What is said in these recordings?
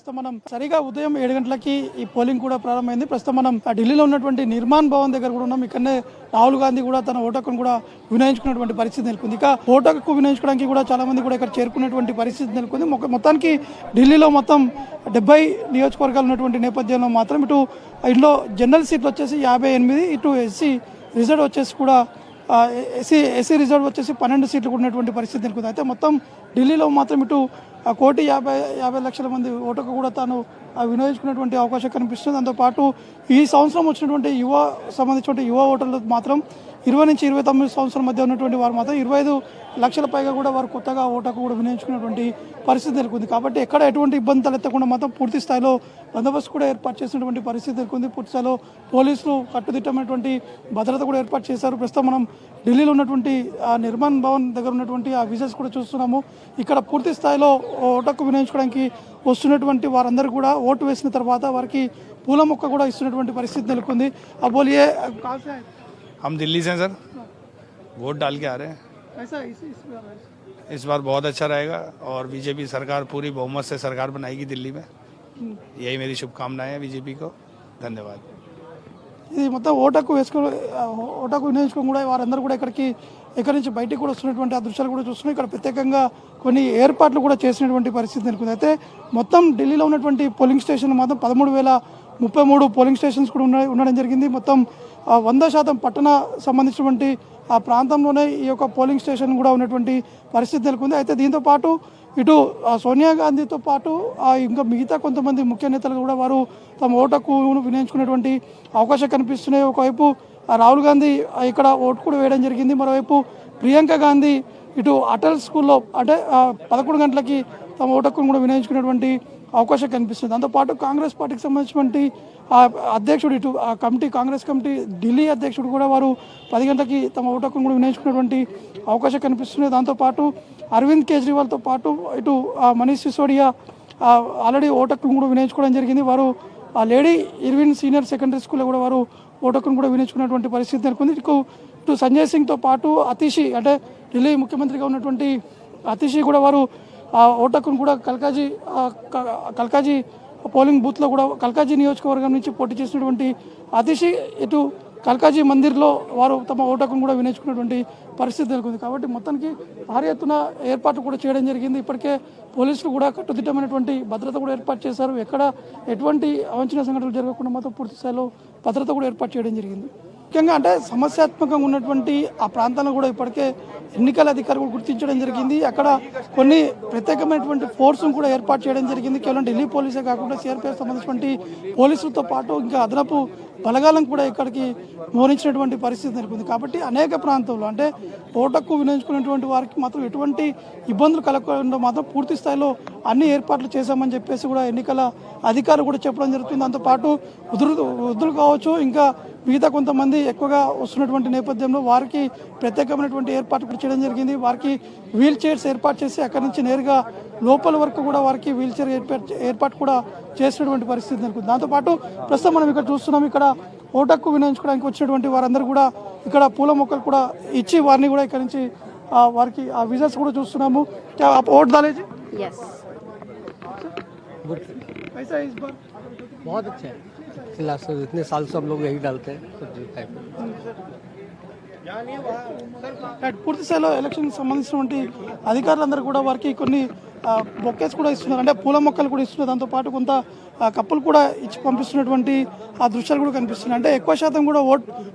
ప్రస్తుతం మనం సరిగా ఉదయం 7 గంటలకి ఈ పోలింగ్ కూడా ప్రారంభమైంది. ప్రస్తుతం మనం ఢిల్లీలో ఉన్నటువంటి నిర్మాణ్ భవన్ దగ్గర కూడా ఉన్నాం. ఇక్కడనే రాహుల్ గాంధీ కూడా తన ఓటు హక్కును కూడా వినియోగించుకున్నటువంటి పరిస్థితి నెలకొంది. ఇక ఓటు హక్కు వినియోగించుకోవడానికి కూడా చాలా మంది కూడా ఇక్కడ చేరుకున్నటువంటి పరిస్థితి నెలకొంది. మొత్తానికి ఢిల్లీలో మొత్తం 70 నియోజకవర్గాలు ఉన్నటువంటి నేపథ్యంలో మాత్రం ఇటు ఇందులో జనరల్ సీట్లు వచ్చేసి 58, ఇటు ఎస్సీ రిజర్వ్ వచ్చేసి కూడా ఎస్సీ రిజర్వ్ వచ్చేసి 12 సీట్లు కూడా ఉన్నటువంటి పరిస్థితి నెలకొంది. అయితే మొత్తం ఢిల్లీలో మాత్రం ఇటు 1,50,00,000 మంది ఓటుకు కూడా తాను వినియోగించుకున్నటువంటి అవకాశం కనిపిస్తుంది. దాంతోపాటు ఈ సంవత్సరం వచ్చినటువంటి సంబంధించినటువంటి యువ ఓటర్లు మాత్రం 20 నుంచి 29 సంవత్సరాల మధ్య ఉన్నటువంటి వారు మాత్రం 25 లక్షల పైగా కూడా వారు కొత్తగా ఓటుకు కూడా వినియోగించుకున్నటువంటి పరిస్థితి నెలకొంది. కాబట్టి ఎక్కడ ఎటువంటి ఇబ్బంది తలెత్తకుండా మాత్రం పూర్తి స్థాయిలో బందోబస్తు కూడా ఏర్పాటు చేసినటువంటి పరిస్థితి నెలకొంది. పూర్తి స్థాయిలో పోలీసులు కట్టుదిట్టమైనటువంటి భద్రత కూడా ఏర్పాటు చేశారు. ప్రస్తుతం మనం ఢిల్లీలో ఉన్నటువంటి నిర్మాణ్ భవన్ దగ్గర ఉన్నటువంటి ఆ విజువల్స్ కూడా చూస్తున్నాము. ఇక్కడ పూర్తి స్థాయిలో ఓటుకు వినియోగించుకోవడానికి వస్తున్నటువంటి వారందరూ కూడా ఓటు వేసిన తర్వాత వారికి పూల మొక్క కూడా ఇస్తున్నటువంటి పరిస్థితి నెలకొంది. ఆ బోలియే हम दिल्ली से हैं सर, वोट डाल के आ रहे हैं। इस बार बहुत अच्छा रहेगा और बीजेपी सरकार पूरी बहुमत से सरकार बनाएगी दिल्ली में। यही मेरी शुभकामनाएं हैं बीजेपी को। धन्यवाद। ఇది మొత్తం ఓటుకు వినియోగించుకోవడం కూడా వారందరూ కూడా ఇక్కడి నుంచి బయటికి కూడా వస్తున్నటువంటి ఆ దృశ్యాలు కూడా చూస్తున్నాం. ఇక్కడ ప్రత్యేకంగా కొన్ని ఏర్పాట్లు కూడా చేసినటువంటి పరిస్థితి నెలకొంది. అయితే మొత్తం ఢిల్లీలో ఉన్నటువంటి పోలింగ్ స్టేషన్లు మాత్రం 13,033 పోలింగ్ స్టేషన్స్ కూడా ఉండడం జరిగింది. మొత్తం 100% పట్టణ సంబంధించినటువంటి ఆ ప్రాంతంలోనే ఈ యొక్క పోలింగ్ స్టేషన్ కూడా ఉన్నటువంటి పరిస్థితి నెలకొంది. అయితే దీంతో పాటు ఇటు సోనియా గాంధీతో పాటు ఇంకా మిగతా కొంతమంది ముఖ్య నేతలు కూడా వారు తమ ఓటుకు వినియోగించుకునేటువంటి అవకాశం కనిపిస్తున్నాయి. ఒకవైపు రాహుల్ గాంధీ ఇక్కడ ఓటు కూడా వేయడం జరిగింది. మరోవైపు ప్రియాంక గాంధీ ఇటు అటల్ స్కూల్లో అంటే 11 గంటలకి తమ ఓటుకు కూడా వినియోగించుకునేటువంటి అవకాశం కనిపిస్తుంది. దాంతోపాటు కాంగ్రెస్ పార్టీకి సంబంధించినటువంటి అధ్యక్షుడు ఇటు కాంగ్రెస్ కమిటీ ఢిల్లీ అధ్యక్షుడు కూడా వారు 10 గంటలకి తమ ఓటుకు కూడా వినియోగించుకునేటువంటి అవకాశం కనిపిస్తుంది. దాంతోపాటు అరవింద్ కేజ్రీవాల్తో పాటు ఇటు మనీష్ సిసోడియా ఆల్రెడీ ఓటుకు కూడా వినియోగించుకోవడం జరిగింది. వారు లేడీ ఇర్విన్ సీనియర్ సెకండరీ స్కూల్లో కూడా వారు ఓటుకు కూడా వినియోగించుకున్నటువంటి పరిస్థితి నెలకొంది. ఇటు సంజయ్ సింగ్తో పాటు అతిషి అంటే ఢిల్లీ ముఖ్యమంత్రిగా ఉన్నటువంటి అతిషి కూడా వారు ఓటుకు కూడా కల్కాజీ పోలింగ్ బూత్లో కూడా కల్కాజీ నియోజకవర్గం నుంచి పోటీ చేసినటువంటి అతిషి ఇటు కల్కాజీ మందిర్లో వారు తమ ఓటుకు కూడా వినియోగించుకున్నటువంటి పరిస్థితి నెలకొంది. కాబట్టి మొత్తానికి భారీ ఎత్తున ఏర్పాట్లు కూడా చేయడం జరిగింది. ఇప్పటికే పోలీసులు కూడా కట్టుదిట్టమైనటువంటి భద్రత కూడా ఏర్పాటు చేశారు. ఎక్కడ ఎటువంటి అవాంఛనీయ సంఘటనలు జరగకుండా మాత్రం పూర్తి స్థాయిలో భద్రత కూడా ఏర్పాటు చేయడం జరిగింది. ముఖ్యంగా అంటే సమస్యాత్మకంగా ఉన్నటువంటి ఆ ప్రాంతాలను కూడా ఇప్పటికే ఎన్నికల అధికారులు గుర్తించడం జరిగింది. అక్కడ కొన్ని ప్రత్యేకమైనటువంటి ఫోర్స్ను కూడా ఏర్పాటు చేయడం జరిగింది. కేవలం ఢిల్లీ పోలీసే కాకుండా సిఆర్పీఎఫ్ సంబంధించినటువంటి పోలీసులతో పాటు ఇంకా అదనపు బలగాలను కూడా ఇక్కడికి మోహరించినటువంటి పరిస్థితి నెలకొంది. కాబట్టి అనేక ప్రాంతాల్లో అంటే ఓటుకు వినియోగించుకున్నటువంటి వారికి మాత్రం ఎటువంటి ఇబ్బందులు కలగకుండా మాత్రం పూర్తి స్థాయిలో అన్ని ఏర్పాట్లు చేశామని చెప్పేసి కూడా ఎన్నికల అధికారులు కూడా చెప్పడం జరుగుతుంది. దాంతోపాటు వృద్ధులు కావచ్చు ఇంకా మిగతా కొంతమంది ఎక్కువగా వస్తున్నటువంటి నేపథ్యంలో వారికి ప్రత్యేకమైనటువంటి ఏర్పాట్లు కూడా చేయడం జరిగింది. వారికి వీల్ చైర్స్ ఏర్పాటు చేసి అక్కడి నుంచి నేరుగా లోపల వరకు కూడా వారికి వీల్ చైర్ ఏర్పాటు కూడా చేసినటువంటి పరిస్థితి నెలకొంది. దాంతోపాటు ప్రస్తుతం మనం ఇక్కడ చూస్తున్నాం. ఇక్కడ ఓటుకు వినియోగించుకోవడానికి వచ్చినటువంటి వారందరూ కూడా ఇక్కడ పూల మొక్కలు కూడా ఇచ్చి వారిని కూడా ఇక్కడ నుంచి వారికి ఆ విజువల్స్ కూడా చూస్తున్నాము. ఓట్ దాలేజీ बहुत अच्छा है। इतने साल से हम लोग यही डालते हैं सब्जी टाइप। పూర్తి స్థాయిలో ఎలక్షన్ సంబంధించినటువంటి అధికారులందరూ కూడా వారికి కొన్ని బొకేస్ కూడా ఇస్తున్నారు, అంటే పూల మొక్కలు కూడా ఇస్తున్నారు. దాంతోపాటు కొంత కప్పులు కూడా ఇచ్చి పంపిస్తున్నటువంటి ఆ దృశ్యాలు కూడా కనిపిస్తున్నాయి. అంటే ఎక్కువ శాతం కూడా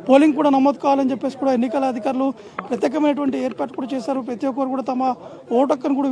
పోలింగ్ కూడా నమోదు కావాలని చెప్పేసి కూడా ఎన్నికల అధికారులు ప్రత్యేకమైనటువంటి ఏర్పాటు కూడా చేశారు. ప్రతి ఒక్కరు కూడా తమ ఓటు హక్కును కూడా